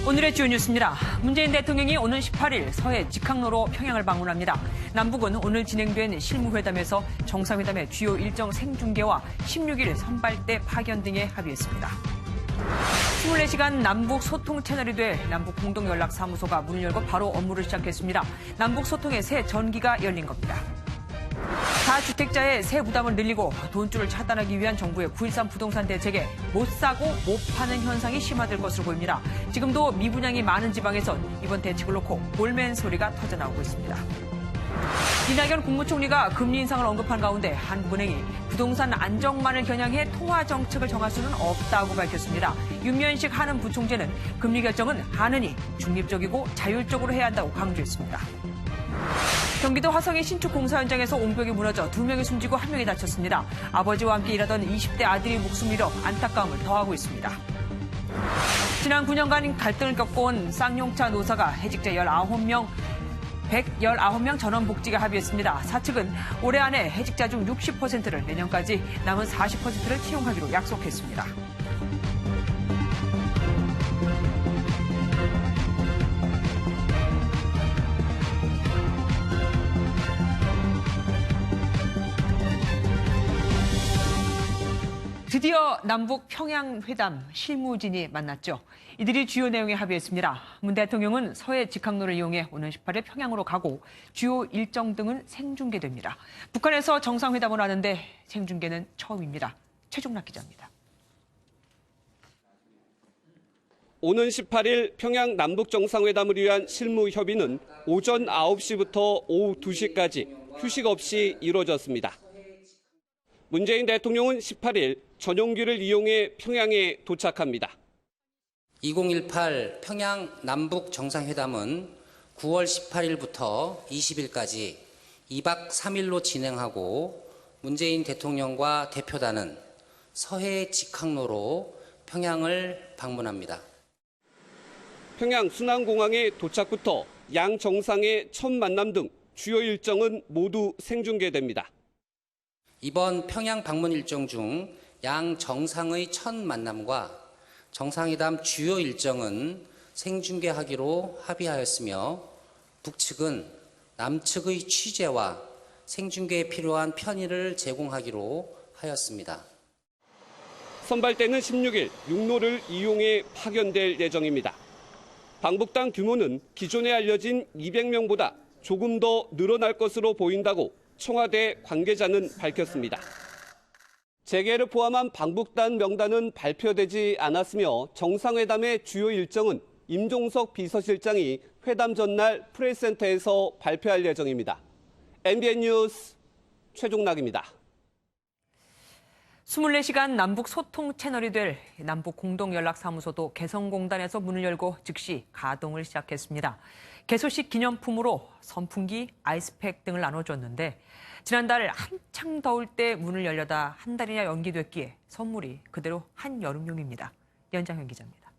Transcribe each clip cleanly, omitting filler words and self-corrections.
오늘의 주요 뉴스입니다. 문재인 대통령이 오는 18일 서해 직항로로 평양을 방문합니다. 남북은 오늘 진행된 실무회담에서 정상회담의 주요 일정 생중계와 16일 선발대 파견 등에 합의했습니다. 24시간 남북 소통 채널이 될 남북 공동연락사무소가 문을 열고 바로 업무를 시작했습니다. 남북 소통의 새 전기가 열린 겁니다. 다주택자의 세 부담을 늘리고 돈줄을 차단하기 위한 정부의 9.13 부동산 대책에 못 사고 못 파는 현상이 심화될 것으로 보입니다. 지금도 미분양이 많은 지방에선 이번 대책을 놓고 볼멘 소리가 터져나오고 있습니다. 이낙연 국무총리가 금리 인상을 언급한 가운데 한국은행이 부동산 안정만을 겨냥해 통화 정책을 정할 수는 없다고 밝혔습니다. 윤면식 한은 부총재는 금리 결정은 한은이 중립적이고 자율적으로 해야 한다고 강조했습니다. 경기도 화성의 신축 공사 현장에서 옹벽이 무너져 2명이 숨지고 1명이 다쳤습니다. 아버지와 함께 일하던 20대 아들이 목숨 잃어 안타까움을 더하고 있습니다. 지난 9년간 갈등을 겪어온 쌍용차 노사가 해직자 119명 전원 복직에 합의했습니다. 사측은 올해 안에 해직자 중 60%를 내년까지 남은 40%를 채용하기로 약속했습니다. 드디어 남북 평양회담 실무진이 만났죠. 이들이 주요 내용에 합의했습니다. 문 대통령은 서해 직항로를 이용해 오는 18일 평양으로 가고 주요 일정 등은 생중계됩니다. 북한에서 정상회담을 하는데 생중계는 처음입니다. 최종락 기자입니다. 오는 18일 평양 남북 정상회담을 위한 실무 협의는 오전 9시부터 오후 2시까지 휴식 없이 이루어졌습니다. 문재인 대통령은 18일 전용기를 이용해 평양에 도착합니다. 2018 평양 남북 정상회담은 9월 18일부터 20일까지 2박 3일로 진행하고 문재인 대통령과 대표단은 서해 직항로로 평양을 방문합니다. 평양 순안공항에 도착부터 양 정상의 첫 만남 등 주요 일정은 모두 생중계됩니다. 이번 평양 방문 일정 중 양 정상의 첫 만남과 정상회담 주요 일정은 생중계하기로 합의하였으며 북측은 남측의 취재와 생중계에 필요한 편의를 제공하기로 하였습니다. 선발대는 16일 육로를 이용해 파견될 예정입니다. 방북단 규모는 기존에 알려진 200명보다 조금 더 늘어날 것으로 보인다고 청와대 관계자는 밝혔습니다. 재계를 포함한 방북단 명단은 발표되지 않았으며 정상회담의 주요 일정은 임종석 비서실장이 회담 전날 프레스센터에서 발표할 예정입니다. MBN 뉴스 최종락입니다. 24시간 남북 소통 채널이 될 남북 공동연락사무소도 개성공단에서 문을 열고 즉시 가동을 시작했습니다. 개소식 기념품으로 선풍기, 아이스팩 등을 나눠줬는데 지난달 한창 더울 때 문을 열려다 한 달이나 연기됐기에 선물이 그대로 한여름용입니다. 연장현 기자입니다.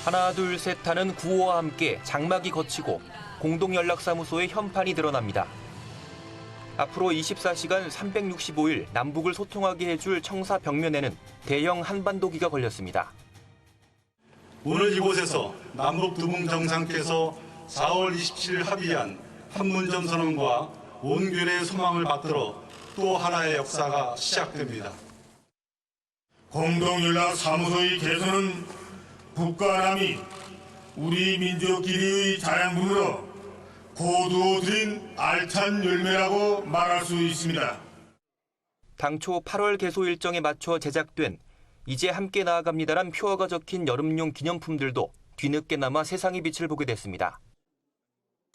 하나 둘 셋 하는 구호와 함께 장막이 걷히고 공동연락사무소의 현판이 드러납니다. 앞으로 24시간 365일 남북을 소통하게 해줄 청사 벽면에는 대형 한반도기가 걸렸습니다. 오늘 이곳에서 남북 두분 정상께서 4월 27일 합의한 판문점 선언과 온균의 소망을 받들어 또 하나의 역사가 시작됩니다. 공동연락사무소의 개선은 북과 남이 우리 민족끼리의 자양분으로 고두 드린 알찬 열매라고 말할 수 있습니다. 당초 8월 개소 일정에 맞춰 제작된 이제 함께 나아갑니다란 표어가 적힌 여름용 기념품들도 뒤늦게나마 세상의 빛을 보게 됐습니다.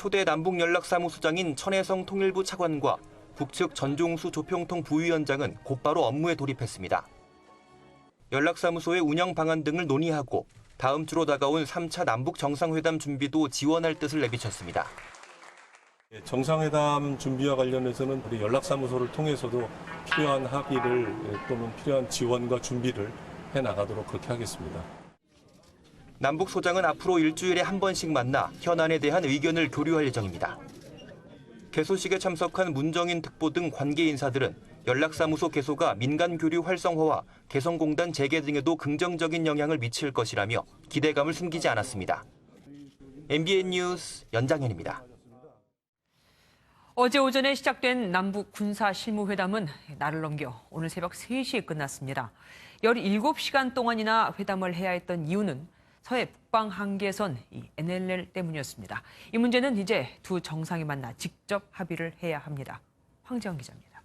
초대 남북연락사무소장인 천혜성 통일부 차관과 북측 전종수 조평통 부위원장은 곧바로 업무에 돌입했습니다. 연락사무소의 운영 방안 등을 논의하고 다음 주로 다가온 3차 남북 정상회담 준비도 지원할 뜻을 내비쳤습니다. 정상회담 준비와 관련해서는 우리 연락사무소를 통해서도 필요한 합의를 또는 필요한 지원과 준비를 해나가도록 그렇게 하겠습니다. 남북 소장은 앞으로 일주일에 한 번씩 만나 현안에 대한 의견을 교류할 예정입니다. 개소식에 참석한 문정인 특보 등 관계 인사들은 연락사무소 개소가 민간 교류 활성화와 개성공단 재개 등에도 긍정적인 영향을 미칠 것이라며 기대감을 숨기지 않았습니다. MBN 뉴스 연장현입니다. 어제 오전에 시작된 남북 군사 실무회담은 날을 넘겨 오늘 새벽 3시에 끝났습니다. 17시간 동안이나 회담을 해야 했던 이유는 서해 북방 한계선 NLL 때문이었습니다. 이 문제는 이제 두 정상이 만나 직접 합의를 해야 합니다. 황재원 기자입니다.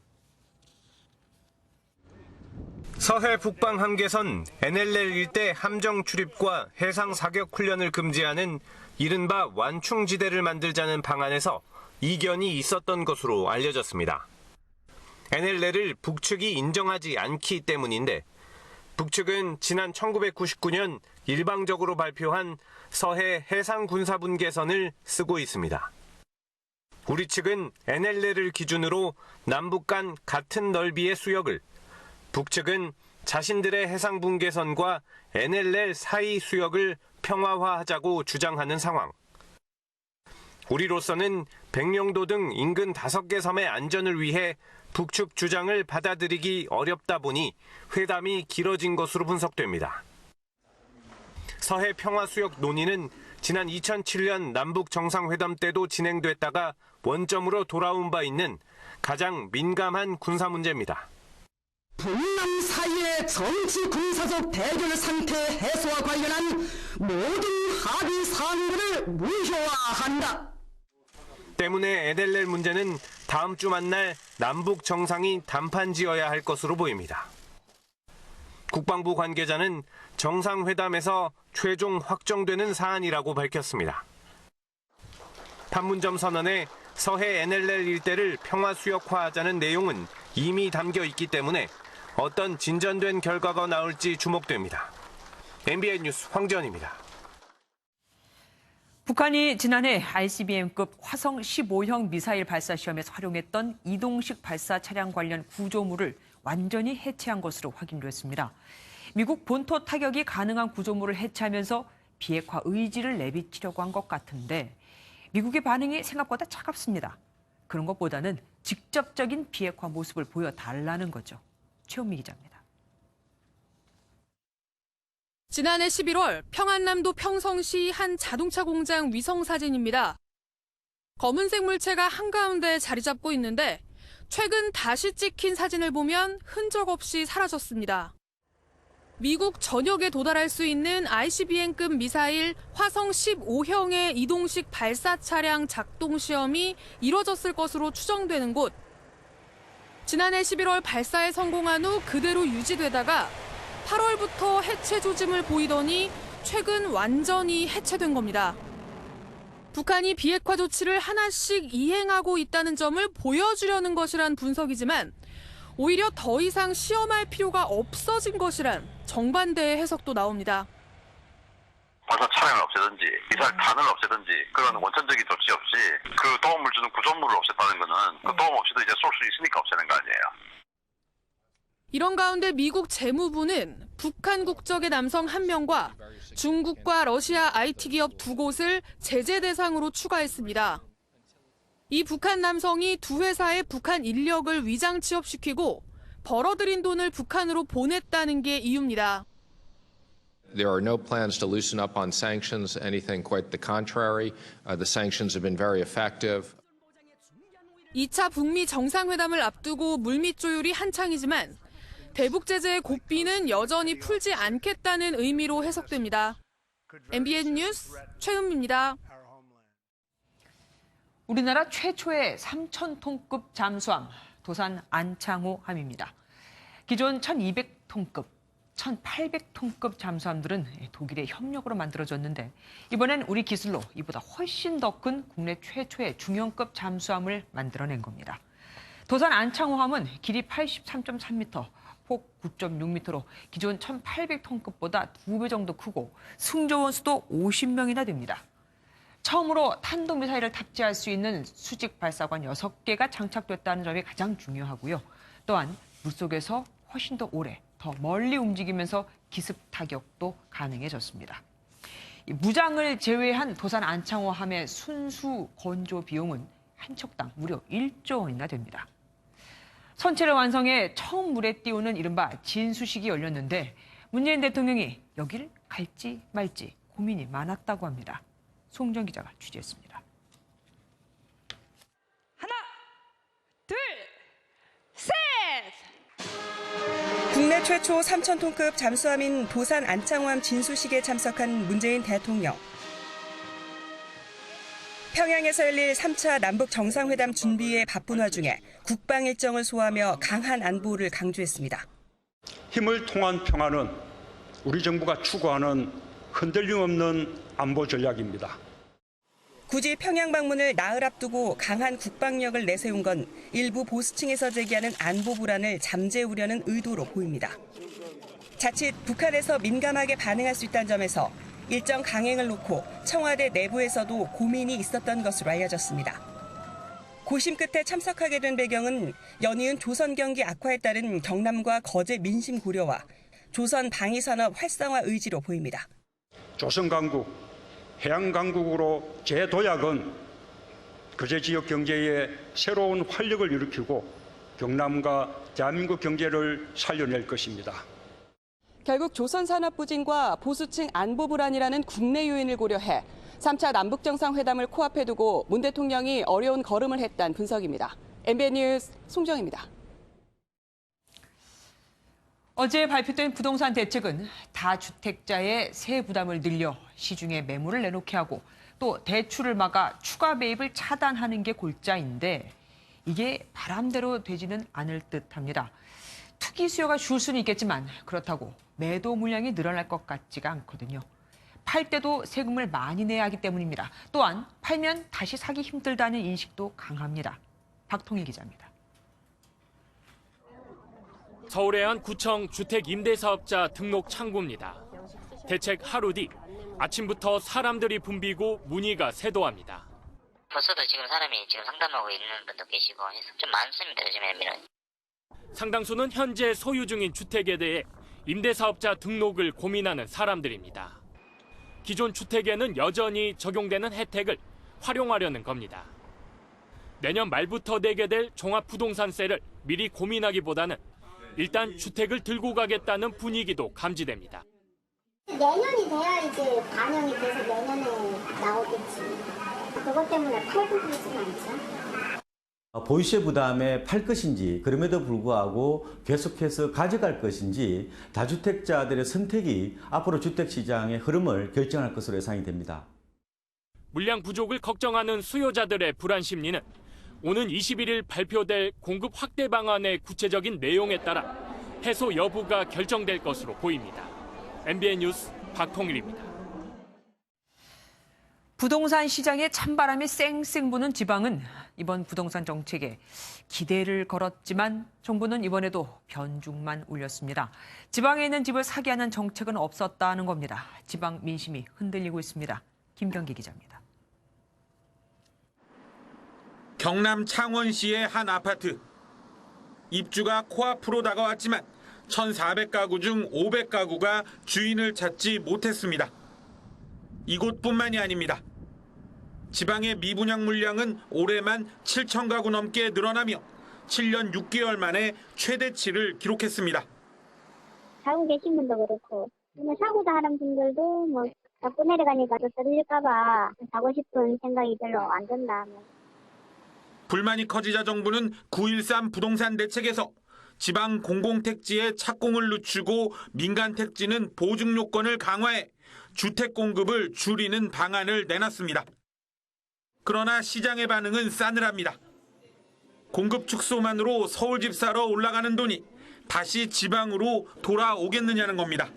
서해 북방 한계선 NLL 일대 함정 출입과 해상 사격 훈련을 금지하는 이른바 완충지대를 만들자는 방안에서 이견이 있었던 것으로 알려졌습니다. NLL을 북측이 인정하지 않기 때문인데 북측은 지난 1999년 일방적으로 발표한 서해 해상군사분계선을 쓰고 있습니다. 우리 측은 NLL을 기준으로 남북 간 같은 넓이의 수역을, 북측은 자신들의 해상분계선과 NLL 사이 수역을 평화화하자고 주장하는 상황. 우리로서는 백령도 등 인근 5개 섬의 안전을 위해 북측 주장을 받아들이기 어렵다 보니 회담이 길어진 것으로 분석됩니다. 서해 평화수역 논의는 지난 2007년 남북 정상회담 때도 진행됐다가 원점으로 돌아온 바 있는 가장 민감한 군사 문제입니다. 북남 사이의 정치 군사적 대결 상태 해소와 관련한 모든 합의 사항들을 무효화한다. 때문에 NLL 문제는 다음 주 만날 남북 정상이 담판지어야 할 것으로 보입니다. 국방부 관계자는 정상회담에서 최종 확정되는 사안이라고 밝혔습니다. 판문점 선언에 서해 NLL 일대를 평화수역화하자는 내용은 이미 담겨 있기 때문에 어떤 진전된 결과가 나올지 주목됩니다. MBN 뉴스 황지연입니다. 북한이 지난해 ICBM급 화성 15형 미사일 발사 시험에서 활용했던 이동식 발사 차량 관련 구조물을 완전히 해체한 것으로 확인됐습니다. 미국 본토 타격이 가능한 구조물을 해체하면서 비핵화 의지를 내비치려고 한 것 같은데 미국의 반응이 생각보다 차갑습니다. 그런 것보다는 직접적인 비핵화 모습을 보여달라는 거죠. 최은미 기자입니다. 지난해 11월 평안남도 평성시 한 자동차 공장 위성 사진입니다. 검은색 물체가 한가운데 자리 잡고 있는데 최근 다시 찍힌 사진을 보면 흔적 없이 사라졌습니다. 미국 전역에 도달할 수 있는 ICBM급 미사일 화성 15형의 이동식 발사 차량 작동 시험이 이뤄졌을 것으로 추정되는 곳. 지난해 11월 발사에 성공한 후 그대로 유지되다가 8월부터 해체 조짐을 보이더니 최근 완전히 해체된 겁니다. 북한이 비핵화 조치를 하나씩 이행하고 있다는 점을 보여주려는 것이란 분석이지만 오히려 더 이상 시험할 필요가 없어진 것이란 정반대의 해석도 나옵니다. 발사 차량을 없애든지 미사일 단을 없애든지 그런 원천적인 조치 없이 그 도움을 주는 구조물을 없앴다는 거는 그 도움 없이도 이제 쏠 수 있으니까 없애는 거 아니에요. 이런 가운데 미국 재무부는 북한 국적의 남성 1명과 중국과 러시아 IT 기업 2곳을 제재 대상으로 추가했습니다. 이 북한 남성이 두 회사의 북한 인력을 위장 취업시키고 벌어들인 돈을 북한으로 보냈다는 게 이유입니다. There are no plans to loosen up on sanctions, anything quite the contrary. The sanctions have been very effective. 2차 북미 정상회담을 앞두고 물밑 조율이 한창이지만 대북 제재의 고삐는 여전히 풀지 않겠다는 의미로 해석됩니다. MBN 뉴스 최은미입니다. 우리나라 최초의 3,000톤급 잠수함 도산 안창호함입니다. 기존 1,200톤급, 1,800톤급 잠수함들은 독일의 협력으로 만들어졌는데 이번엔 우리 기술로 이보다 훨씬 더 큰 국내 최초의 중형급 잠수함을 만들어낸 겁니다. 도산 안창호함은 길이 83.3m, 폭 9.6m로 기존 1,800톤급보다 2배 정도 크고 승조원 수도 50명이나 됩니다. 처음으로 탄도미사일을 탑재할 수 있는 수직 발사관 6개가 장착됐다는 점이 가장 중요하고요. 또한 물속에서 훨씬 더 오래, 더 멀리 움직이면서 기습 타격도 가능해졌습니다. 무장을 제외한 도산 안창호함의 순수 건조 비용은 한 척당 무려 1조 원이나 됩니다. 선체를 완성해 처음 물에 띄우는 이른바 진수식이 열렸는데 문재인 대통령이 여길 갈지 말지 고민이 많았다고 합니다. 송정 기자가 취재했습니다. 하나, 둘, 셋! 국내 최초 3,000톤급 잠수함인 도산 안창호함 진수식에 참석한 문재인 대통령. 평양에서 열릴 3차 남북 정상회담 준비에 바쁜 와중에 국방 일정을 소화하며 강한 안보를 강조했습니다. 힘을 통한 평화는 우리 정부가 추구하는 흔들림 없는 안보 전략입니다. 굳이 평양 방문을 나흘 앞두고 강한 국방력을 내세운 건 일부 보수층에서 제기하는 안보 불안을 잠재우려는 의도로 보입니다. 자칫 북한에서 민감하게 반응할 수 있다는 점에서 일정 강행을 놓고 청와대 내부에서도 고민이 있었던 것으로 알려졌습니다. 고심 끝에 참석하게 된 배경은 연이은 조선 경기 악화에 따른 경남과 거제 민심 고려와 조선 방위산업 활성화 의지로 보입니다. 조선 강국, 해양 강국으로 재도약은 거제 지역 경제에 새로운 활력을 일으키고 경남과 대한민국 경제를 살려낼 것입니다. 결국 조선 산업 부진과 보수층 안보 불안이라는 국내 요인을 고려해 3차 남북 정상회담을 코앞에 두고 문 대통령이 어려운 걸음을 했다는 분석입니다. MBN 뉴스 송정입니다. 어제 발표된 부동산 대책은 다주택자의 세액 부담을 늘려 시중에 매물을 내놓게 하고 또 대출을 막아 추가 매입을 차단하는 게 골자인데 이게 바람대로 되지는 않을 듯합니다. 투기 수요가 줄 수는 있겠지만 그렇다고 매도 물량이 늘어날 것 같지가 않거든요. 팔 때도 세금을 많이 내야 하기 때문입니다. 또한 팔면 다시 사기 힘들다는 인식도 강합니다. 박통일 기자입니다. 서울의 한 구청 주택임대사업자 등록 창구입니다. 대책 하루 뒤 아침부터 사람들이 붐비고 문의가 쇄도합니다. 벌써도 지금 사람이 상담하고 있는 분도 계시고 해서 좀 많습니다. 요즘에는. 상당수는 현재 소유 중인 주택에 대해 임대사업자 등록을 고민하는 사람들입니다. 기존 주택에는 여전히 적용되는 혜택을 활용하려는 겁니다. 내년 말부터 내게 될 종합부동산세를 미리 고민하기보다는 일단 주택을 들고 가겠다는 분위기도 감지됩니다. 내년이 돼야 이제 반영이 돼서 내년에 나오겠지. 그것 때문에 팔고 그러진 않죠. 보유세 부담에 팔 것인지 그럼에도 불구하고 계속해서 가져갈 것인지 다주택자들의 선택이 앞으로 주택시장의 흐름을 결정할 것으로 예상이 됩니다. 물량 부족을 걱정하는 수요자들의 불안 심리는 오는 21일 발표될 공급 확대 방안의 구체적인 내용에 따라 해소 여부가 결정될 것으로 보입니다. MBN 뉴스 박통일입니다. 부동산 시장에 찬바람이 쌩쌩 부는 지방은 이번 부동산 정책에 기대를 걸었지만 정부는 이번에도 변죽만 울렸습니다. 지방에 있는 집을 사게 하는 정책은 없었다는 겁니다. 지방 민심이 흔들리고 있습니다. 김경기 기자입니다. 경남 창원시의 한 아파트. 입주가 코앞으로 다가왔지만 1,400가구 중 500가구가 주인을 찾지 못했습니다. 이곳뿐만이 아닙니다. 지방의 미분양 물량은 올해만 7,000가구 넘게 늘어나며 7년 6개월 만에 최대치를 기록했습니다. 사고 계신 분도 그렇고 사고도 하는 분들도 자꾸 내려가니까 또 떨어질까봐 사고 싶은 생각이 별로 안 든다. 불만이 커지자 정부는 9.13 부동산 대책에서 지방 공공택지의 착공을 늦추고 민간 택지는 보증 요건을 강화해 주택 공급을 줄이는 방안을 내놨습니다. 그러나 시장의 반응은 싸늘합니다. 공급 축소만으로 서울 집 사러 올라가는 돈이 다시 지방으로 돌아오겠느냐는 겁니다.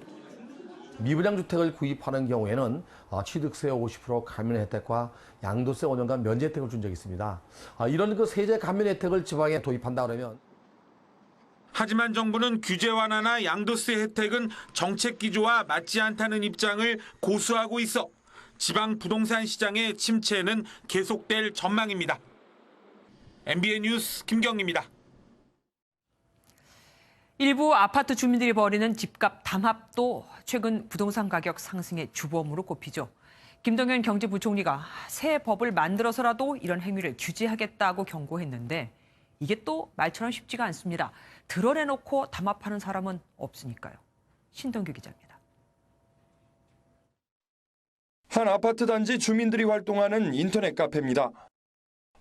미분양 주택을 구입하는 경우에는 취득세 50% 감면 혜택과 양도세 5년간 면제 혜택을 준 적이 있습니다. 이런 세제 감면 혜택을 지방에 도입한다 그러면 하지만 정부는 규제 완화나 양도세 혜택은 정책 기조와 맞지 않다는 입장을 고수하고 있어 지방 부동산 시장의 침체는 계속될 전망입니다. MBN 뉴스 김경리입니다. 일부 아파트 주민들이 벌이는 집값 담합도 최근 부동산 가격 상승의 주범으로 꼽히죠. 김동연 경제부총리가 새 법을 만들어서라도 이런 행위를 규제하겠다고 경고했는데 이게 또 말처럼 쉽지가 않습니다. 드러내놓고 담합하는 사람은 없으니까요. 신동규 기자입니다. 한 아파트 단지 주민들이 활동하는 인터넷 카페입니다.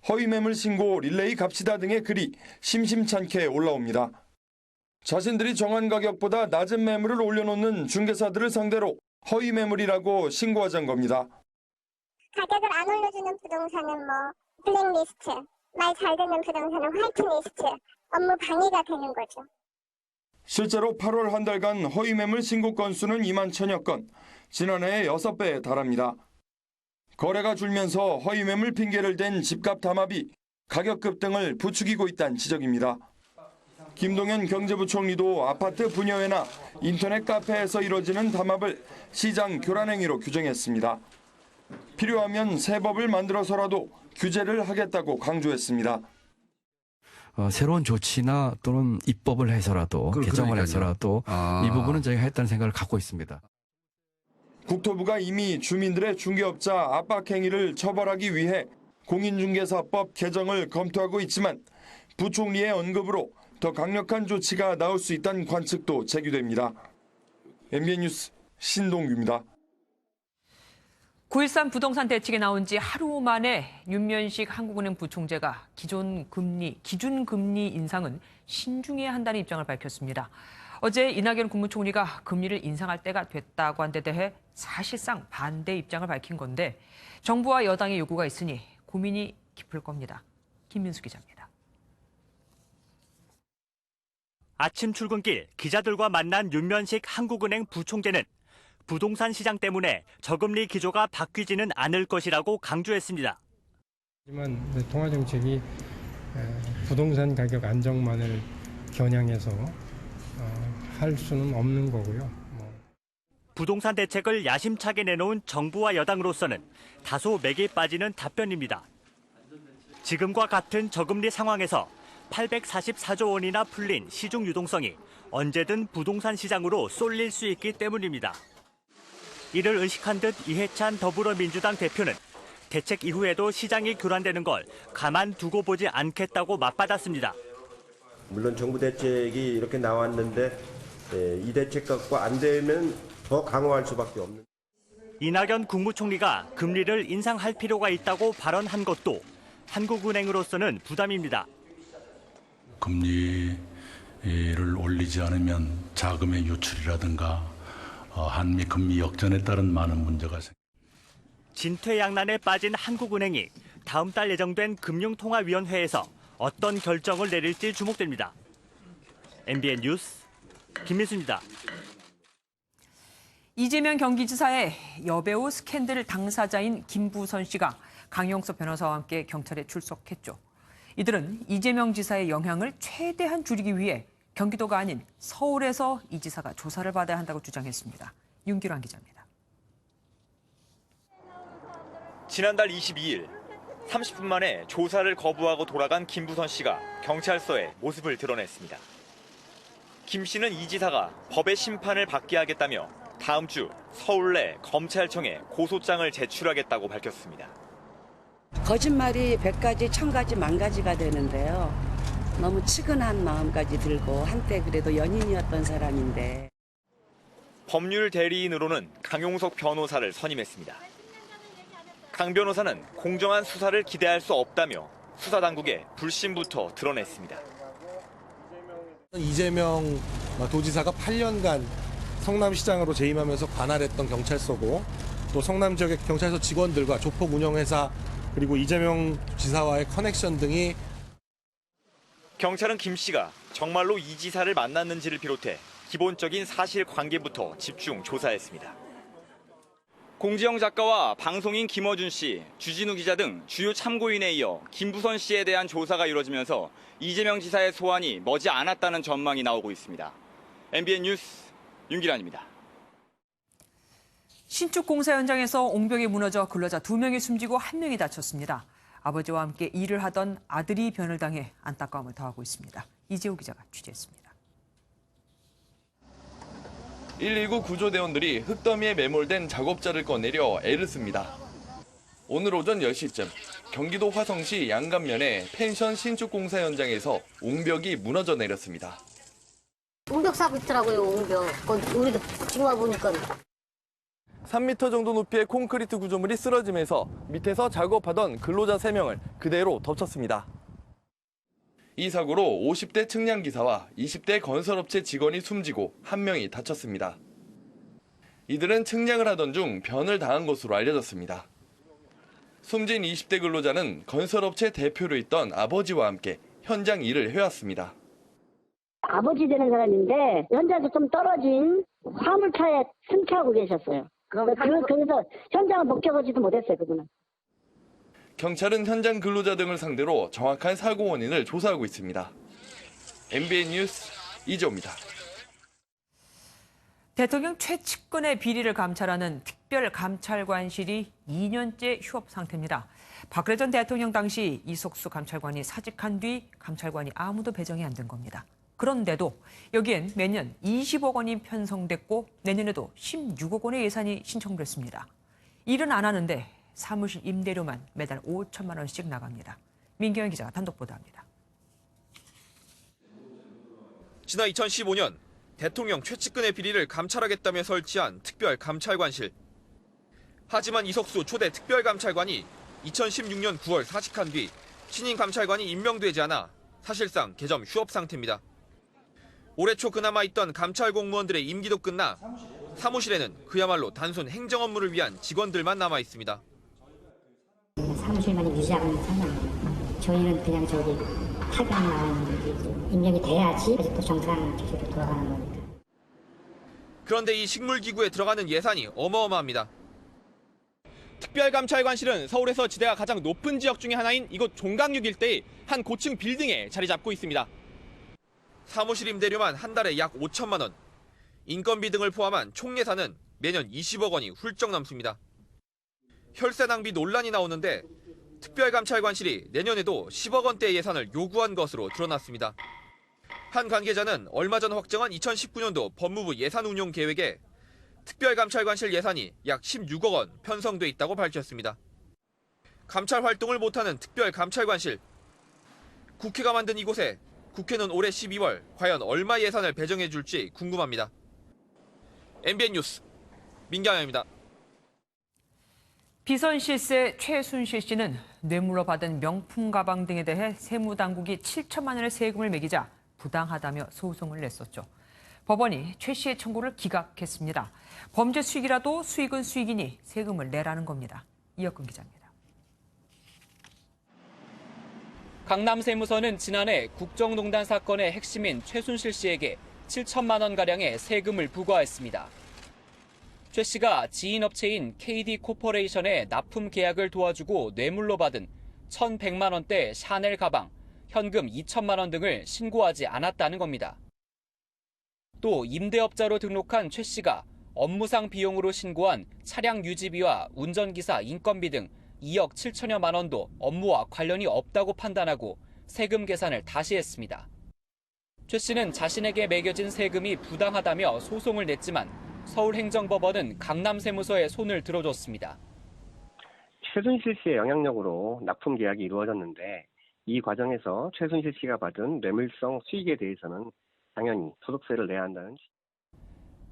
허위 매물 신고, 릴레이 갑시다 등의 글이 심심찮게 올라옵니다. 자신들이 정한 가격보다 낮은 매물을 올려놓는 중개사들을 상대로 허위 매물이라고 신고하자는 겁니다. 가격을 안 올려주는 부동산은 블랙리스트, 말 잘 듣는 부동산은 화이트리스트, 업무 방해가 되는 거죠. 실제로 8월 한 달간 허위 매물 신고 건수는 2만 1천여 건, 지난해의 6배에 달합니다. 거래가 줄면서 허위 매물 핑계를 댄 집값 담합이 가격 급등을 부추기고 있다는 지적입니다. 김동연 경제부총리도 아파트 분여회나 인터넷 카페에서 이뤄지는 담합을 시장 교란 행위로 규정했습니다. 필요하면 새 법을 만들어서라도 규제를 하겠다고 강조했습니다. 새로운 조치나 또는 입법을 해서라도 개정을 해서라도 이 부분은 저희가 했다는 생각을 갖고 있습니다. 국토부가 이미 주민들의 중개업자 압박 행위를 처벌하기 위해 공인중개사법 개정을 검토하고 있지만 부총리의 언급으로 더 강력한 조치가 나올 수 있다는 관측도 제기됩니다. MBN 뉴스 신동규입니다. 9.13 부동산 대책이 나온 지 하루 만에 윤면식 한국은행 부총재가 기존 기준금리 인상은 신중해야 한다는 입장을 밝혔습니다. 어제 이낙연 국무총리가 금리를 인상할 때가 됐다고 한 데 대해 사실상 반대 입장을 밝힌 건데 정부와 여당의 요구가 있으니 고민이 깊을 겁니다. 김민수 기자입니다. 아침 출근길 기자들과 만난 윤면식 한국은행 부총재는 부동산 시장 때문에 저금리 기조가 바뀌지는 않을 것이라고 강조했습니다. 하지만 통화 정책이 부동산 가격 안정만을 겨냥해서 할 수는 없는 거고요. 부동산 대책을 야심차게 내놓은 정부와 여당으로서는 다소 맥이 빠지는 답변입니다. 지금과 같은 저금리 상황에서 844조 원이나 풀린 시중 유동성이 언제든 부동산 시장으로 쏠릴 수 있기 때문입니다. 이를 의식한 듯 이해찬 더불어민주당 대표는 대책 이후에도 시장이 교란되는 걸 가만 두고 보지 않겠다고 맞받았습니다. 물론 정부 대책이 이렇게 나왔는데 이 대책 갖고 안 되면 더 강화할 수밖에 없는. 이낙연 국무총리가 금리를 인상할 필요가 있다고 발언한 것도 한국은행으로서는 부담입니다. 금리를 올리지 않으면 자금의 유출이라든가 한미 금리 역전에 따른 많은 문제가 생깁니다. 진퇴양난에 빠진 한국은행이 다음 달 예정된 금융통화위원회에서 어떤 결정을 내릴지 주목됩니다. MBN 뉴스 김민수입니다. 이재명 경기지사의 여배우 스캔들 당사자인 김부선 씨가 강용석 변호사와 함께 경찰에 출석했죠. 이들은 이재명 지사의 영향을 최대한 줄이기 위해 경기도가 아닌 서울에서 이 지사가 조사를 받아야 한다고 주장했습니다. 윤기란 기자입니다. 지난달 22일 30분 만에 조사를 거부하고 돌아간 김부선 씨가 경찰서에 모습을 드러냈습니다. 김 씨는 이 지사가 법의 심판을 받게 하겠다며 다음 주 서울 내 검찰청에 고소장을 제출하겠다고 밝혔습니다. 거짓말이 100가지, 1000가지, 10,000가지가 되는데요. 너무 측은한 마음까지 들고 한때 그래도 연인이었던 사람인데. 법률 대리인으로는 강용석 변호사를 선임했습니다. 강 변호사는 공정한 수사를 기대할 수 없다며 수사당국에 불신부터 드러냈습니다. 이재명 도지사가 8년간 성남시장으로 재임하면서 관할했던 경찰서고 또 성남 지역의 경찰서 직원들과 조폭 운영회사 그리고 이재명 지사와의 커넥션 등이 경찰은 김 씨가 정말로 이 지사를 만났는지를 비롯해 기본적인 사실관계부터 집중 조사했습니다. 공지영 작가와 방송인 김어준 씨, 주진우 기자 등 주요 참고인에 이어 김부선 씨에 대한 조사가 이루어지면서 이재명 지사의 소환이 머지 않았다는 전망이 나오고 있습니다. MBN 뉴스 윤기란입니다. 신축 공사 현장에서 옹벽이 무너져 근로자 2명이 숨지고 1명이 다쳤습니다. 아버지와 함께 일을 하던 아들이 변을 당해 안타까움을 더하고 있습니다. 이재호 기자가 취재했습니다. 119 구조대원들이 흙더미에 매몰된 작업자를 꺼내려 애를 씁니다. 오늘 오전 10시쯤 경기도 화성시 양감면의 펜션 신축 공사 현장에서 옹벽이 무너져 내렸습니다. 옹벽 사고 있더라고요, 옹벽. 우리도 지금 와보니까. 3m 정도 높이의 콘크리트 구조물이 쓰러지면서 밑에서 작업하던 근로자 3명을 그대로 덮쳤습니다. 이 사고로 50대 측량기사와 20대 건설업체 직원이 숨지고 1명이 다쳤습니다. 이들은 측량을 하던 중 변을 당한 것으로 알려졌습니다. 숨진 20대 근로자는 건설업체 대표로 있던 아버지와 함께 현장 일을 해왔습니다. 아버지 되는 사람인데 현장에서 좀 떨어진 화물차에 승차하고 계셨어요. 그래서 현장을 목격하지도 못했어요, 그분은. 경찰은 현장 근로자 등을 상대로 정확한 사고 원인을 조사하고 있습니다. MBN 뉴스 이재호입니다. 대통령 최측근의 비리를 감찰하는 특별감찰관실이 2년째 휴업 상태입니다. 박근혜 전 대통령 당시 이석수 감찰관이 사직한 뒤 감찰관이 아무도 배정이 안 된 겁니다. 그런데도 여기엔 매년 20억 원이 편성됐고 내년에도 16억 원의 예산이 신청됐습니다. 일은 안 하는데 사무실 임대료만 매달 5천만 원씩 나갑니다. 민경현 기자가 단독 보도합니다. 지난 2015년 대통령 최측근의 비리를 감찰하겠다며 설치한 특별감찰관실. 하지만 이석수 초대 특별감찰관이 2016년 9월 사직한 뒤 신임 감찰관이 임명되지 않아 사실상 개점 휴업 상태입니다. 올해 초 그나마 있던 감찰 공무원들의 임기도 끝나 사무실에는 그야말로 단순 행정 업무를 위한 직원들만 남아 있습니다. 사무실만 유지하고 있는 상황이에요. 저희는 그냥 타격만 임명이 돼야지 또 정상적으로 돌아가는 거니까. 그런데 이 식물기구에 들어가는 예산이 어마어마합니다. 특별감찰관실은 서울에서 지대가 가장 높은 지역 중에 하나인 이곳 종강역 일대의 한 고층 빌딩에 자리 잡고 있습니다. 사무실 임대료만 한 달에 약 5천만 원, 인건비 등을 포함한 총 예산은 매년 20억 원이 훌쩍 넘습니다. 혈세 낭비 논란이 나오는데 특별감찰관실이 내년에도 10억 원대의 예산을 요구한 것으로 드러났습니다. 한 관계자는 얼마 전 확정한 2019년도 법무부 예산 운용 계획에 특별감찰관실 예산이 약 16억 원 편성돼 있다고 밝혔습니다. 감찰 활동을 못하는 특별감찰관실. 국회가 만든 이곳에 국회는 올해 12월 과연 얼마 예산을 배정해 줄지 궁금합니다. MBN 뉴스 민경현입니다. 비선 실세 최순실 씨는 뇌물로 받은 명품 가방 등에 대해 세무당국이 7천만 원의 세금을 매기자 부당하다며 소송을 냈었죠. 법원이 최 씨의 청구를 기각했습니다. 범죄 수익이라도 수익은 수익이니 세금을 내라는 겁니다. 이혁근 기자입니다. 강남세무서는 지난해 국정농단 사건의 핵심인 최순실 씨에게 7천만 원가량의 세금을 부과했습니다. 최 씨가 지인 업체인 KD코퍼레이션에 납품 계약을 도와주고 뇌물로 받은 1,100만 원대 샤넬 가방, 현금 2천만 원 등을 신고하지 않았다는 겁니다. 또 임대업자로 등록한 최 씨가 업무상 비용으로 신고한 차량 유지비와 운전기사 인건비 등 2억 7천여만 원도 업무와 관련이 없다고 판단하고 세금 계산을 다시 했습니다. 최 씨는 자신에게 매겨진 세금이 부당하다며 소송을 냈지만 서울행정법원은 강남세무서에 손을 들어줬습니다. 최순실 씨의 영향력으로 납품 계약이 이루어졌는데 이 과정에서 최순실 씨가 받은 뇌물성 수익에 대해서는 당연히 소득세를 내야 한다는.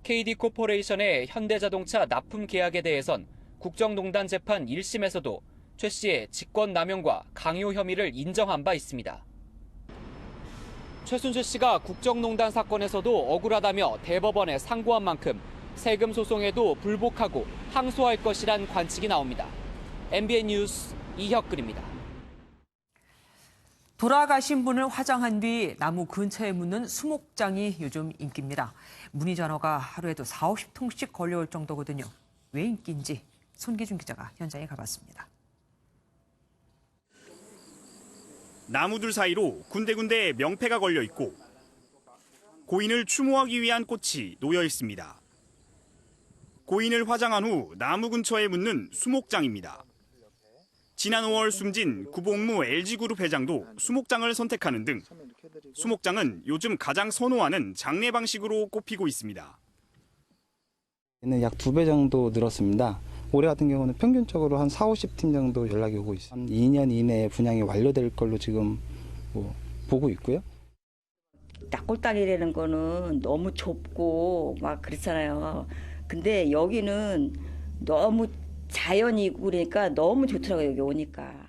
KD코퍼레이션의 현대자동차 납품 계약에 대해선 국정농단 재판 1심에서도 최 씨의 직권남용과 강요 혐의를 인정한 바 있습니다. 최순실 씨가 국정농단 사건에서도 억울하다며 대법원에 상고한 만큼 세금 소송에도 불복하고 항소할 것이란 관측이 나옵니다. MBN 뉴스 이혁근입니다. 돌아가신 분을 화장한 뒤 나무 근처에 묻는 수목장이 요즘 인기입니다. 문의 전화가 하루에도 40~50통씩 걸려올 정도거든요. 왜 인기인지 손기준 기자가 현장에 가봤습니다. 나무들 사이로 군데군데 명패가 걸려 있고 고인을 추모하기 위한 꽃이 놓여 있습니다. 고인을 화장한 후 나무 근처에 묻는 수목장입니다. 지난 5월 숨진 구봉무 LG그룹 회장도 수목장을 선택하는 등 수목장은 요즘 가장 선호하는 장례 방식으로 꼽히고 있습니다. 약 2배 정도 늘었습니다. 올해 같은 경우는 평균적으로 한 40-50팀 정도 연락이 오고 있어요. 한 2년 이내에 분양이 완료될 걸로 지금 보고 있고요. 낙골당이라는 거는 너무 좁고 막 그렇잖아요. 근데 여기는 너무 자연이고 그러니까 너무 좋더라고요, 여기 오니까.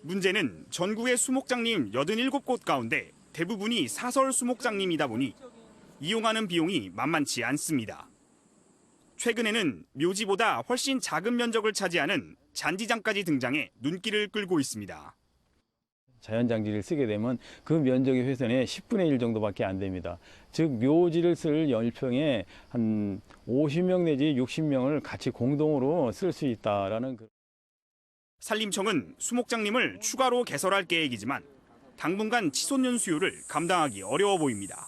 문제는 전국의 수목장님 87곳 가운데 대부분이 사설 수목장님이다 보니 이용하는 비용이 만만치 않습니다. 최근에는 묘지보다 훨씬 작은 면적을 차지하는 잔디장까지 등장해 눈길을 끌고 있습니다. 자연장지를 쓰게 되면 그 면적의 훼손의 10분의 1 정도밖에 안 됩니다. 즉 묘지를 쓸 10평에 한 50명 내지 60명을 같이 공동으로 쓸 수 있다라는. 산림청은 수목장님을 추가로 개설할 계획이지만 당분간 치솟는 수요를 감당하기 어려워 보입니다.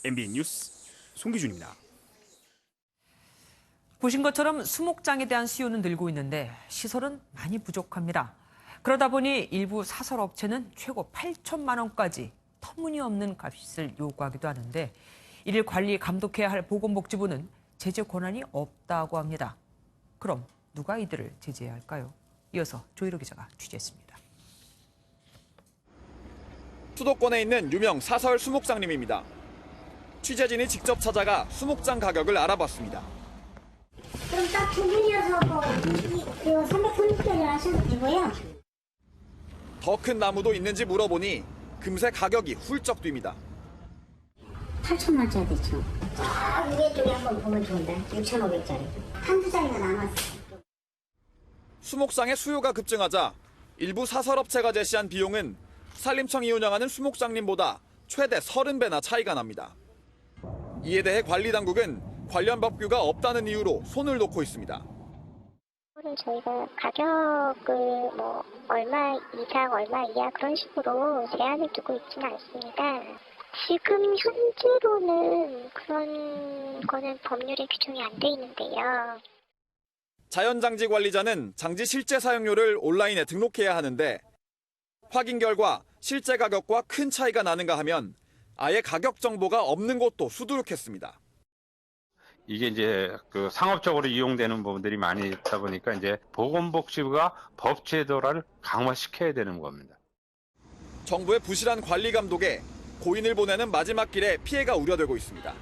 MBN 뉴스 송기준입니다. 보신 것처럼 수목장에 대한 수요는 늘고 있는데 시설은 많이 부족합니다. 그러다 보니 일부 사설업체는 최고 8천만 원까지 터무니없는 값을 요구하기도 하는데 이를 관리 감독해야 할 보건복지부는 제재 권한이 없다고 합니다. 그럼 누가 이들을 제재해야 할까요? 이어서 조희로 기자가 취재했습니다. 수도권에 있는 유명 사설 수목장님입니다. 취재진이 직접 찾아가 수목장 가격을 알아봤습니다. 그럼 딱 두 분이어서 330짜리 하셔도 되고요. 더 큰 나무도 있는지 물어보니 금세 가격이 훌쩍 뛰니다. 8천만짜리죠. 위에 쪽에 한번 보면 좋은데 6,500짜리. 한두 자리가 남았어요. 수목장의 수요가 급증하자 일부 사설업체가 제시한 비용은 산림청이 운영하는 수목장님보다 최대 30배나 차이가 납니다. 이에 대해 관리당국은 관련 법규가 없다는 이유로 손을 놓고 있습니다. 저희가 가격을 얼마 이상 얼마 이하 그런 식으로 제한을 두고 있지는 않습니다. 지금 현재로는 그런 거는 법률에 규정이 안 돼 있는데요. 자연장지 관리자는 장지 실제 사용료를 온라인에 등록해야 하는데 확인 결과 실제 가격과 큰 차이가 나는가 하면 아예 가격 정보가 없는 곳도 수두룩했습니다. 이게 이제 그 상업적으로 이용되는 부분들이 많이 있다 보니까 이제 보건복지부가 법 제도를 강화시켜야 되는 겁니다. 정부의 부실한 관리 감독에 고인을 보내는 마지막 길에 피해가 우려되고 있습니다.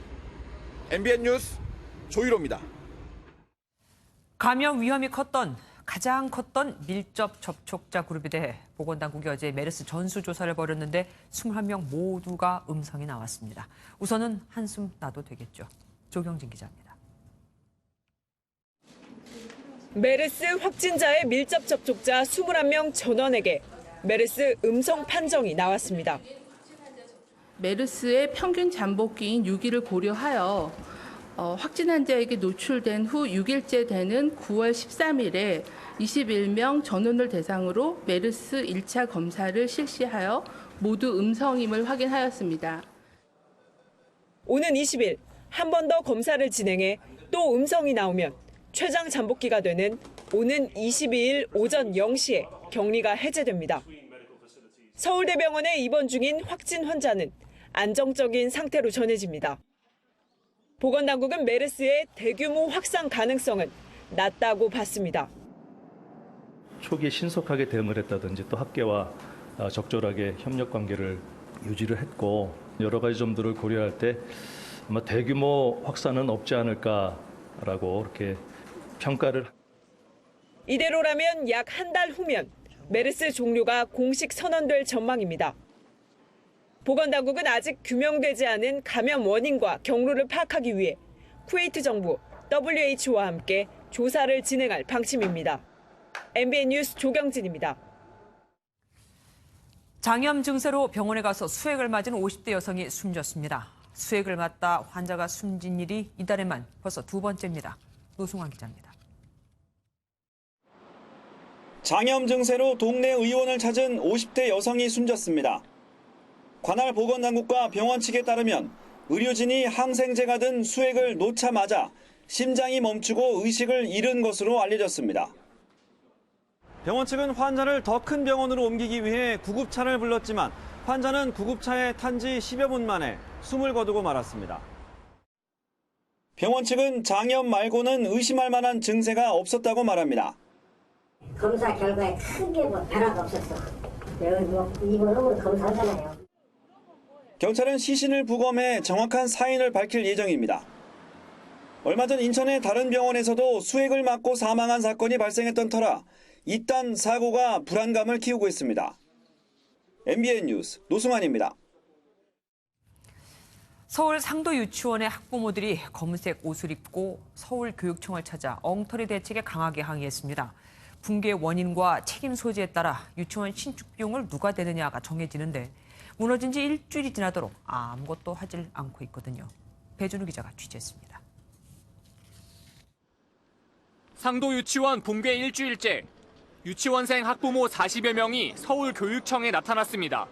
MBN 뉴스 조희로입니다. 감염 위험이 가장 컸던 밀접 접촉자 그룹에 대해 보건당국이 어제 메르스 전수조사를 벌였는데 21명 모두가 음성이 나왔습니다. 우선은 한숨 나도 되겠죠. 조경진 기자입니다. 메르스 확진자의 밀접 접촉자 21명 전원에게 메르스 음성 판정이 나왔습니다. 메르스의 평균 잠복기인 6일을 고려하여 확진 환자에게 노출된 후 6일째 되는 9월 13일에 21명 전원을 대상으로 메르스 1차 검사를 실시하여 모두 음성임을 확인하였습니다. 오는 20일 한 번 더 검사를 진행해 또 음성이 나오면 최장 잠복기가 되는 오는 22일 오전 0시에 격리가 해제됩니다. 서울대병원에 입원 중인 확진 환자는 안정적인 상태로 전해집니다. 보건당국은 메르스의 대규모 확산 가능성은 낮다고 봤습니다. 초기에 신속하게 대응을 했다든지 또 학계와 적절하게 협력 관계를 유지를 했고 여러 가지 점들을 고려할 때 아마 대규모 확산은 없지 않을까라고 이렇게 평가를. 이대로라면 약 한 달 후면 메르스 종료가 공식 선언될 전망입니다. 보건당국은 아직 규명되지 않은 감염 원인과 경로를 파악하기 위해 쿠웨이트 정부, WHO와 함께 조사를 진행할 방침입니다. MBN 뉴스 조경진입니다. 장염 증세로 병원에 가서 수액을 맞은 50대 여성이 숨졌습니다. 수액을 맞다 환자가 숨진 일이 이달에만 벌써 두 번째입니다. 노승환 기자입니다. 장염 증세로 동네 의원을 찾은 50대 여성이 숨졌습니다. 관할 보건당국과 병원 측에 따르면 의료진이 항생제가 든 수액을 놓자마자 심장이 멈추고 의식을 잃은 것으로 알려졌습니다. 병원 측은 환자를 더 큰 병원으로 옮기기 위해 구급차를 불렀지만 환자는 구급차에 탄 지 10여 분 만에 숨을 거두고 말았습니다. 병원 측은 장염 말고는 의심할 만한 증세가 없었다고 말합니다. 검사 결과에 크게 변화가 없었어. 이번으로 검사하잖아요. 경찰은 시신을 부검해 정확한 사인을 밝힐 예정입니다. 얼마 전 인천의 다른 병원에서도 수액을 맞고 사망한 사건이 발생했던 터라 이딴 사고가 불안감을 키우고 있습니다. MBN 뉴스 노승환입니다. 서울 상도 유치원의 학부모들이 검은색 옷을 입고 서울교육청을 찾아 엉터리 대책에 강하게 항의했습니다. 붕괴의 원인과 책임 소재에 따라 유치원 신축 비용을 누가 대느냐가 정해지는데 무너진 지 일주일이 지나도록 아무것도 하질 않고 있거든요. 배준우 기자가 취재했습니다. 상도 유치원 붕괴 일주일째, 유치원생 학부모 40여 명이 서울교육청에 나타났습니다.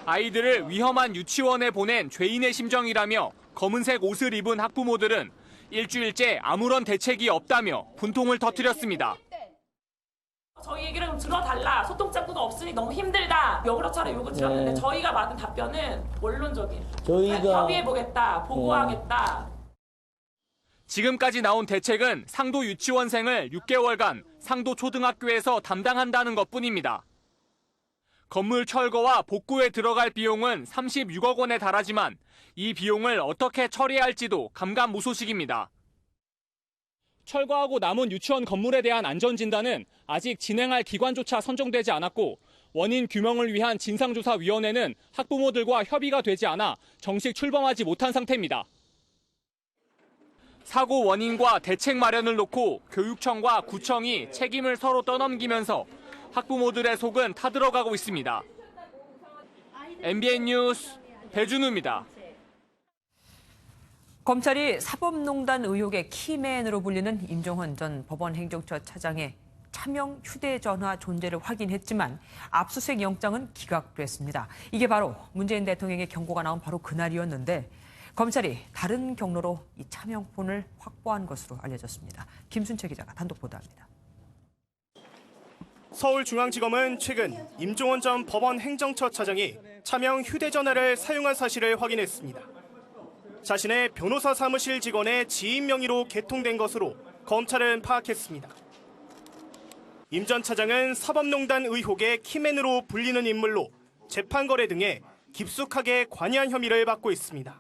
아이들을 위험한 유치원에 보낸 죄인의 심정이라며 검은색 옷을 입은 학부모들은 일주일째 아무런 대책이 없다며 분통을 터뜨렸습니다. 저희 얘기를 좀 들어달라. 소통창구가 없으니 너무 힘들다. 여그럭처럼 요구 드렸는데 저희가 받은 답변은 원론적인. 저희가 협의해보겠다. 보고하겠다. 지금까지 나온 대책은 상도 유치원생을 6개월간 상도 초등학교에서 담당한다는 것뿐입니다. 건물 철거와 복구에 들어갈 비용은 36억 원에 달하지만 이 비용을 어떻게 처리할지도 감감무소식입니다. 철거하고 남은 유치원 건물에 대한 안전진단은 아직 진행할 기관조차 선정되지 않았고 원인 규명을 위한 진상조사위원회는 학부모들과 협의가 되지 않아 정식 출범하지 못한 상태입니다. 사고 원인과 대책 마련을 놓고 교육청과 구청이 책임을 서로 떠넘기면서 학부모들의 속은 타들어가고 있습니다. MBN 뉴스 배준우입니다. 검찰이 사법농단 의혹의 키맨으로 불리는 임종헌 전 법원 행정처 차장의 차명 휴대전화 존재를 확인했지만 압수수색 영장은 기각됐습니다. 이게 바로 문재인 대통령의 경고가 나온 바로 그날이었는데 검찰이 다른 경로로 이 차명폰을 확보한 것으로 알려졌습니다. 김순채 기자가 단독 보도합니다. 서울중앙지검은 최근 임종헌 전 법원 행정처 차장이 차명 휴대전화를 사용한 사실을 확인했습니다. 자신의 변호사 사무실 직원의 지인 명의로 개통된 것으로 검찰은 파악했습니다. 임 전 차장은 사법농단 의혹의 키맨으로 불리는 인물로 재판 거래 등에 깊숙하게 관여한 혐의를 받고 있습니다.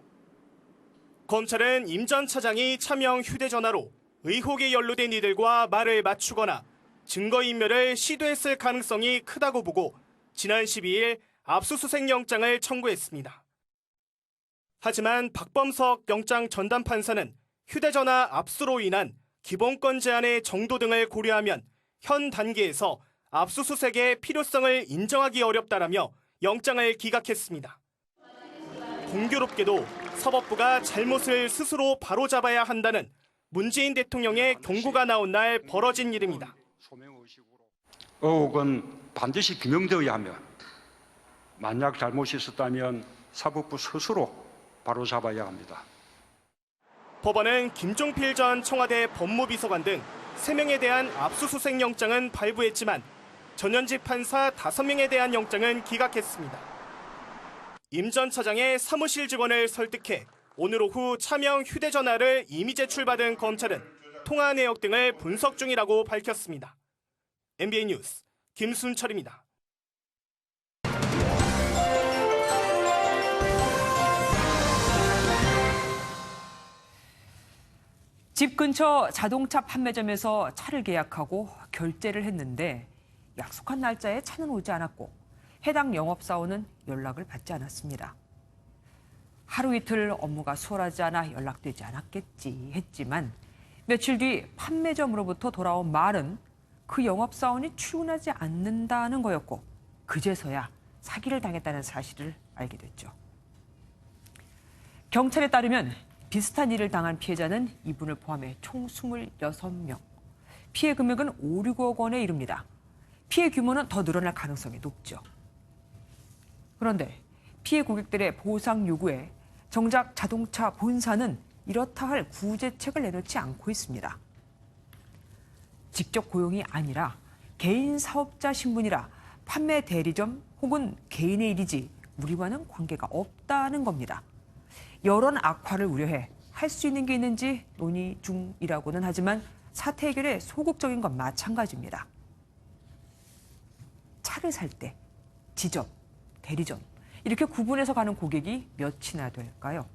검찰은 임 전 차장이 차명 휴대전화로 의혹에 연루된 이들과 말을 맞추거나 증거인멸을 시도했을 가능성이 크다고 보고 지난 12일 압수수색 영장을 청구했습니다. 하지만 박범석 영장 전담 판사는 휴대전화 압수로 인한 기본권 제한의 정도 등을 고려하면 현 단계에서 압수수색의 필요성을 인정하기 어렵다라며 영장을 기각했습니다. 공교롭게도 사법부가 잘못을 스스로 바로잡아야 한다는 문재인 대통령의 경고가 나온 날 벌어진 일입니다. 의혹은 반드시 규명되어야 하며 만약 잘못이 있었다면 사법부 스스로 바로잡아야 합니다. 법원은 김종필 전 청와대 법무비서관 등 3명에 대한 압수수색 영장은 발부했지만 전현직 판사 5명에 대한 영장은 기각했습니다. 임 전 차장의 사무실 직원을 설득해 오늘 오후 차명 휴대전화를 이미 제출받은 검찰은 통화 내역 등을 분석 중이라고 밝혔습니다. MBN 뉴스 김순철입니다. 집 근처 자동차 판매점에서 차를 계약하고 결제를 했는데 약속한 날짜에 차는 오지 않았고 해당 영업사원은 연락을 받지 않았습니다. 하루 이틀 업무가 수월하지 않아 연락되지 않았겠지 했지만 며칠 뒤 판매점으로부터 돌아온 말은 그 영업사원이 출근하지 않는다는 거였고 그제서야 사기를 당했다는 사실을 알게 됐죠. 경찰에 따르면 비슷한 일을 당한 피해자는 이분을 포함해 총 26명. 피해 금액은 5, 6억 원에 이릅니다. 피해 규모는 더 늘어날 가능성이 높죠. 그런데 피해 고객들의 보상 요구에 정작 자동차 본사는 이렇다 할 구제책을 내놓지 않고 있습니다. 직접 고용이 아니라 개인 사업자 신분이라 판매 대리점 혹은 개인의 일이지 우리와는 관계가 없다는 겁니다. 여론 악화를 우려해 할 수 있는 게 있는지 논의 중이라고는 하지만 사태 해결에 소극적인 건 마찬가지입니다. 차를 살 때 지점, 대리점 이렇게 구분해서 가는 고객이 몇이나 될까요?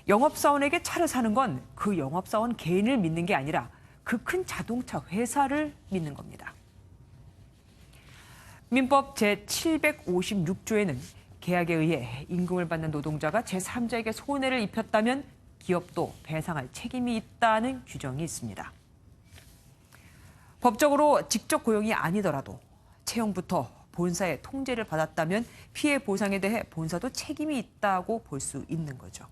영업사원에게 차를 사는 건 그 영업사원 개인을 믿는 게 아니라 그 큰 자동차 회사를 믿는 겁니다. 민법 제756조에는 계약에 의해 임금을 받는 노동자가 제3자에게 손해를 입혔다면 기업도 배상할 책임이 있다는 규정이 있습니다. 법적으로 직접 고용이 아니더라도 채용부터 본사의 통제를 받았다면 피해 보상에 대해 본사도 책임이 있다고 볼 수 있는 거죠.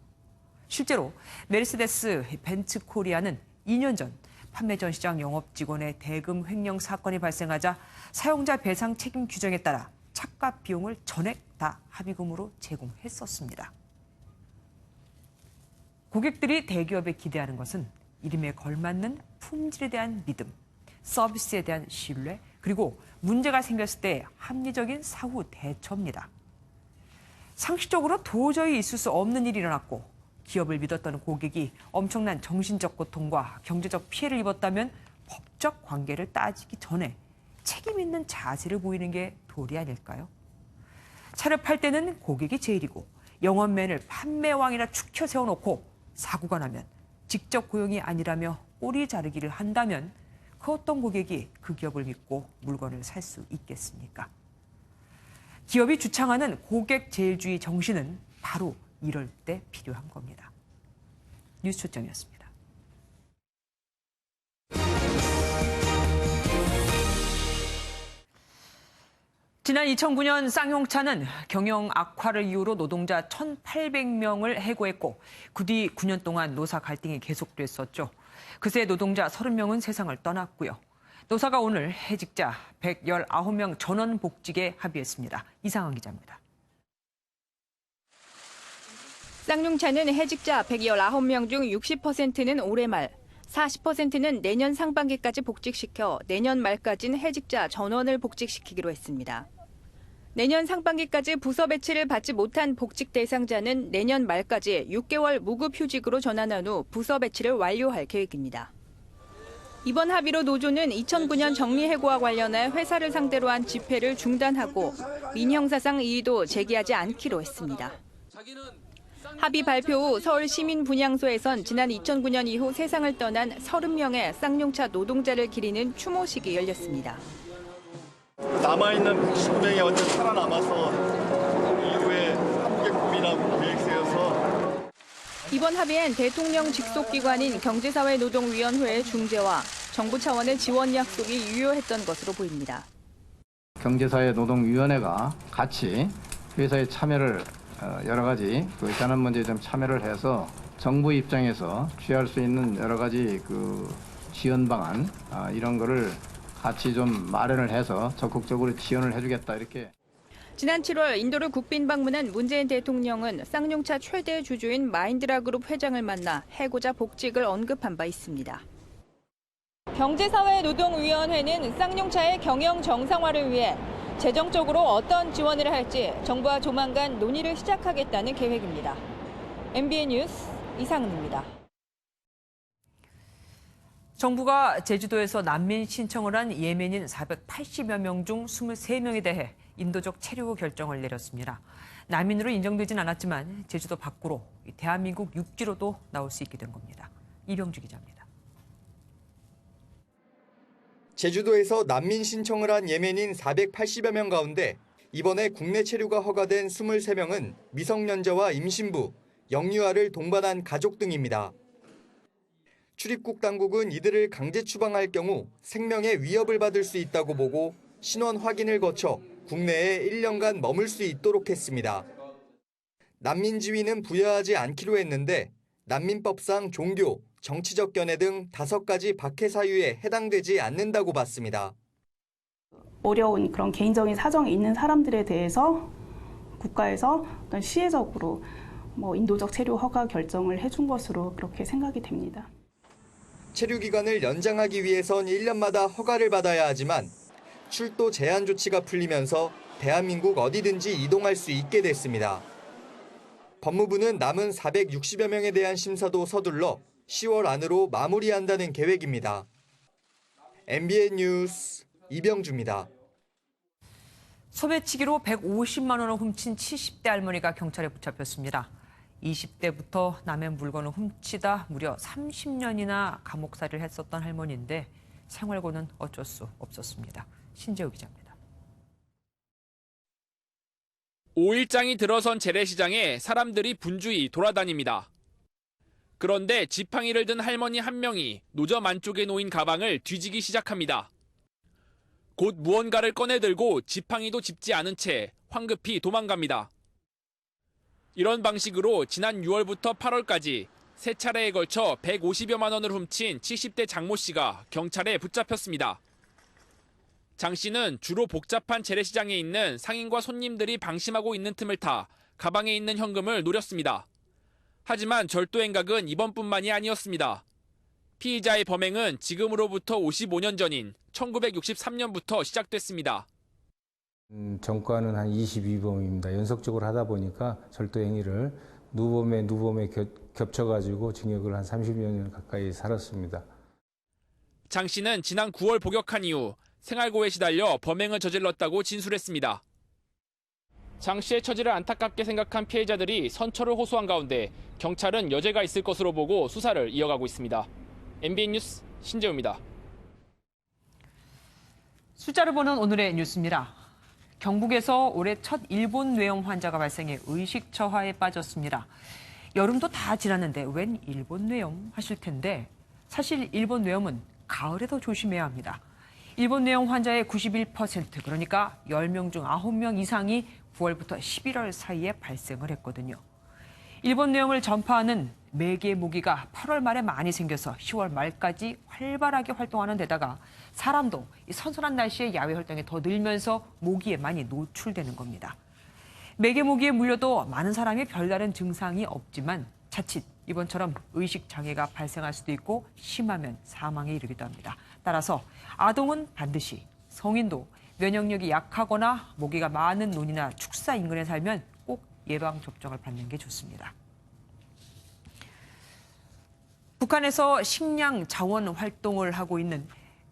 실제로 메르세데스 벤츠 코리아는 2년 전 판매 전 시장 영업 직원의 대금 횡령 사건이 발생하자 사용자 배상 책임 규정에 따라 차값 비용을 전액 다 합의금으로 제공했었습니다. 고객들이 대기업에 기대하는 것은 이름에 걸맞는 품질에 대한 믿음, 서비스에 대한 신뢰, 그리고 문제가 생겼을 때 합리적인 사후 대처입니다. 상식적으로 도저히 있을 수 없는 일이 일어났고 기업을 믿었던 고객이 엄청난 정신적 고통과 경제적 피해를 입었다면 법적 관계를 따지기 전에 책임 있는 자세를 보이는 게 도리 아닐까요? 차를 팔 때는 고객이 제일이고 영업맨을 판매왕이라 축혀 세워놓고 사고가 나면 직접 고용이 아니라며 꼬리 자르기를 한다면 그 어떤 고객이 그 기업을 믿고 물건을 살 수 있겠습니까? 기업이 주창하는 고객 제일주의 정신은 바로 이럴 때 필요한 겁니다. 뉴스 초점이었습니다. 지난 2009년 쌍용차는 경영 악화를 이유로 노동자 1,800명을 해고했고 그 뒤 9년 동안 노사 갈등이 계속됐었죠. 그새 노동자 30명은 세상을 떠났고요. 노사가 오늘 해직자 119명 전원 복직에 합의했습니다. 이상한 기자입니다. 쌍용차는 해직자 119명 중 60%는 올해 말, 40%는 내년 상반기까지 복직시켜 내년 말까지는 해직자 전원을 복직시키기로 했습니다. 내년 상반기까지 부서 배치를 받지 못한 복직 대상자는 내년 말까지 6개월 무급휴직으로 전환한 후 부서 배치를 완료할 계획입니다. 이번 합의로 노조는 2009년 정리해고와 관련해 회사를 상대로 한 집회를 중단하고 민형사상 이의도 제기하지 않기로 했습니다. 합의 발표 후 서울시민분향소에선 지난 2009년 이후 세상을 떠난 30명의 쌍용차 노동자를 기리는 추모식이 열렸습니다. 남아있는 119명이 언제 살아남아서 이후에 한국에 고민하고 계획 세워서 이번 합의엔 대통령 직속기관인 경제사회노동위원회의 중재와 정부 차원의 지원 약속이 유효했던 것으로 보입니다. 경제사회노동위원회가 같이 회사에 참여를 여러 가지 현안 문제에 좀 참여를 해서 정부 입장에서 취할 수 있는 여러 가지 지원 방안 이런 거를 같이 좀 마련을 해서 적극적으로 지원을 해주겠다 이렇게. 지난 7월 인도를 국빈 방문한 문재인 대통령은 쌍용차 최대 주주인 마인드라그룹 회장을 만나 해고자 복직을 언급한 바 있습니다. 경제사회노동위원회는 쌍용차의 경영 정상화를 위해 재정적으로 어떤 지원을 할지 정부와 조만간 논의를 시작하겠다는 계획입니다. MBN 뉴스 이상은입니다. 정부가 제주도에서 난민 신청을 한 예멘인 480여 명 중 23명에 대해 인도적 체류 결정을 내렸습니다. 난민으로 인정되진 않았지만 제주도 밖으로 대한민국 육지로도 나올 수 있게 된 겁니다. 이병주 기자입니다. 제주도에서 난민 신청을 한 예멘인 480여 명 가운데 이번에 국내 체류가 허가된 23명은 미성년자와 임신부, 영유아를 동반한 가족 등입니다. 출입국 당국은 이들을 강제 추방할 경우 생명의 위협을 받을 수 있다고 보고 신원 확인을 거쳐 국내에 1년간 머물 수 있도록 했습니다. 난민 지위는 부여하지 않기로 했는데 난민법상 종교, 정치적 견해 등 5가지 박해 사유에 해당되지 않는다고 봤습니다. 어려운 그런 개인적인 사정이 있는 사람들에 대해서 국가에서 어떤 시혜적으로 인도적 체류 허가 결정을 해준 것으로 그렇게 생각이 됩니다. 체류 기간을 연장하기 위해선 1년마다 허가를 받아야 하지만 출도 제한 조치가 풀리면서 대한민국 어디든지 이동할 수 있게 됐습니다. 법무부는 남은 460여 명에 대한 심사도 서둘러 10월 안으로 마무리한다는 계획입니다. MBN 뉴스 이병주입니다. 소매치기로 150만 원을 훔친 70대 할머니가 경찰에 붙잡혔습니다. 20대부터 남의 물건을 훔치다 무려 30년이나 감옥살이를 했었던 할머니인데 생활고는 어쩔 수 없었습니다. 신재우 기자입니다. 5일장이 들어선 재래시장에 사람들이 분주히 돌아다닙니다. 그런데 지팡이를 든 할머니 한 명이 노점 안쪽에 놓인 가방을 뒤지기 시작합니다. 곧 무언가를 꺼내들고 지팡이도 짚지 않은 채 황급히 도망갑니다. 이런 방식으로 지난 6월부터 8월까지 3차례에 걸쳐 150여만 원을 훔친 70대 장모 씨가 경찰에 붙잡혔습니다. 장 씨는 주로 복잡한 재래시장에 있는 상인과 손님들이 방심하고 있는 틈을 타 가방에 있는 현금을 노렸습니다. 하지만 절도 행각은 이번뿐만이 아니었습니다. 피의자의 범행은 지금으로부터 55년 전인 1963년부터 시작됐습니다. 전과는 한 22범입니다. 연속적으로 하다 보니까 절도 행위를 누범에 겹쳐가지고 징역을 한 30년 가까이 살았습니다. 장 씨는 지난 9월 복역한 이후 생활고에 시달려 범행을 저질렀다고 진술했습니다. 장 씨의 처지를 안타깝게 생각한 피해자들이 선처를 호소한 가운데 경찰은 여죄가 있을 것으로 보고 수사를 이어가고 있습니다. MBN 뉴스 신재우입니다. 숫자를 보는 오늘의 뉴스입니다. 경북에서 올해 첫 일본 뇌염 환자가 발생해 의식 저하에 빠졌습니다. 여름도 다 지났는데 웬 일본 뇌염 하실 텐데 사실 일본 뇌염은 가을에 더 조심해야 합니다. 일본 뇌염 환자의 91% 그러니까 10명 중 9명 이상이 9월부터 11월 사이에 발생을 했거든요. 일본 뇌염을 전파하는 매개 모기가 8월 말에 많이 생겨서 10월 말까지 활발하게 활동하는 데다가 사람도 이 선선한 날씨에 야외 활동에 더 늘면서 모기에 많이 노출되는 겁니다. 매개 모기에 물려도 많은 사람이 별다른 증상이 없지만 자칫 이번처럼 의식 장애가 발생할 수도 있고 심하면 사망에 이르기도 합니다. 따라서 아동은 반드시, 성인도 면역력이 약하거나 모기가 많은 논이나 축사 인근에 살면 꼭 예방접종을 받는 게 좋습니다. 북한에서 식량 자원 활동을 하고 있는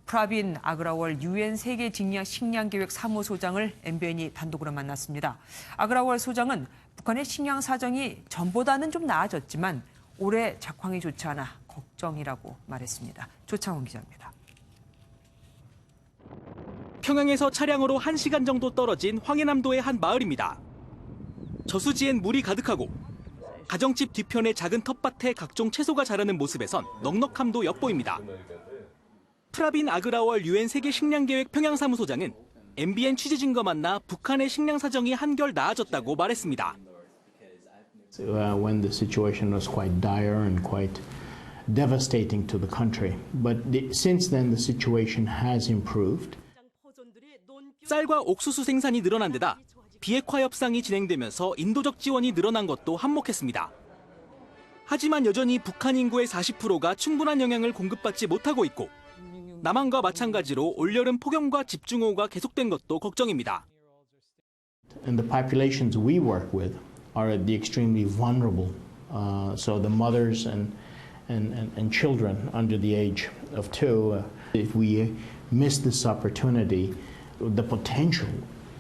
프라빈 아그라월 유엔 세계 직량 식량 계획 사무소장을 MBN이 단독으로 만났습니다. 아그라월 소장은 북한의 식량 사정이 전보다는 좀 나아졌지만 올해 작황이 좋지 않아 걱정이라고 말했습니다. 조창훈 기자입니다. 평양에서 차량으로 1시간 정도 떨어진 황해남도의 한 마을입니다. 저수지엔 물이 가득하고 가정집 뒤편의 작은 텃밭에 각종 채소가 자라는 모습에선 넉넉함도 엿보입니다. 프라빈 아그라월 유엔 세계 식량계획 평양사무소장은 MBN 취재진과 만나 북한의 식량 사정이 한결 나아졌다고 말했습니다. When the situation was quite dire and quite devastating to the country, but since then the situation has improved. 쌀과 옥수수 생산이 늘어난 데다 비핵화 협상이 진행되면서 인도적 지원이 늘어난 것도 한몫했습니다. 하지만 여전히 북한 인구의 40%가 충분한 영양을 공급받지 못하고 있고 남한과 마찬가지로 올여름 폭염과 집중호우가 계속된 것도 걱정입니다. And the populations we work with are the extremely vulnerable. So the mothers and children under the age of 2. If we miss this opportunity, the potential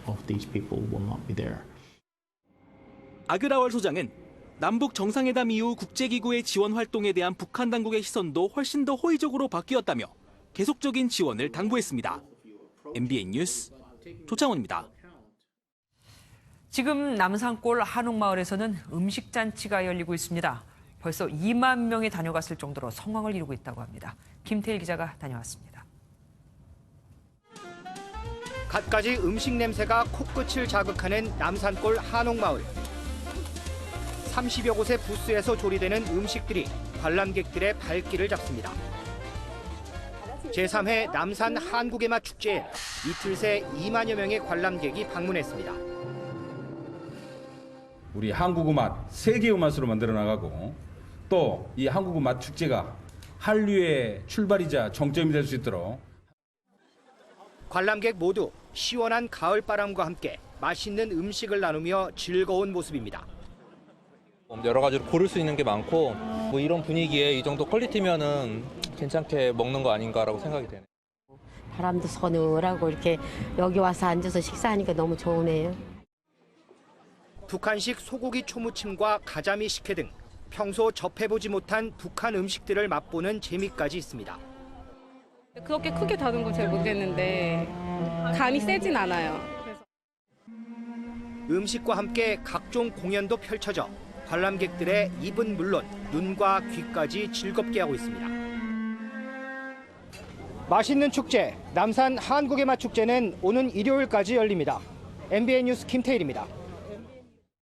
of these people will not be there. 아그라월 소장은 남북 정상회담 이후 국제기구의 지원 활동에 대한 북한 당국의 시선도 훨씬 더 호의적으로 바뀌었다며 계속적인 지원을 당부했습니다. MBN 뉴스 조창훈입니다. 지금 남산골 한옥마을에서는 음식잔치가 열리고 있습니다. 벌써 2만 명이 다녀갔을 정도로 성황을 이루고 있다고 합니다. 김태일 기자가 다녀왔습니다. 갖가지 음식 냄새가 코끝을 자극하는 남산골 한옥마을. 30여 곳의 부스에서 조리되는 음식들이 관람객들의 발길을 잡습니다. 제3회 남산 한국의 맛 축제에 이틀 새 2만여 명의 관람객이 방문했습니다. 우리 한국의 맛, 세계의 맛으로 만들어 나가고 또 이 한국의 맛 축제가 한류의 출발이자 정점이 될 수 있도록 관람객 모두 시원한 가을바람과 함께 맛있는 음식을 나누며 즐거운 모습입니다. 여러 가지로 고를 수 있는 게 많고 뭐 이런 분위기에 이 정도 퀄리티면은 괜찮게 먹는 거 아닌가라고 생각이 되네요. 바람도 서늘하고 이렇게 여기 와서 앉아서 식사하니까 너무 좋으네요. 북한식 소고기 초무침과 가자미 식혜 등 평소 접해보지 못한 북한 음식들을 맛보는 재미까지 있습니다. 그렇게 크게 다른 걸 잘 모르겠는데 간이 세진 않아요. 음식과 함께 각종 공연도 펼쳐져 관람객들의 입은 물론 눈과 귀까지 즐겁게 하고 있습니다. 맛있는 축제, 남산 한국의 맛 축제는 오는 일요일까지 열립니다. MBN 뉴스 김태일입니다.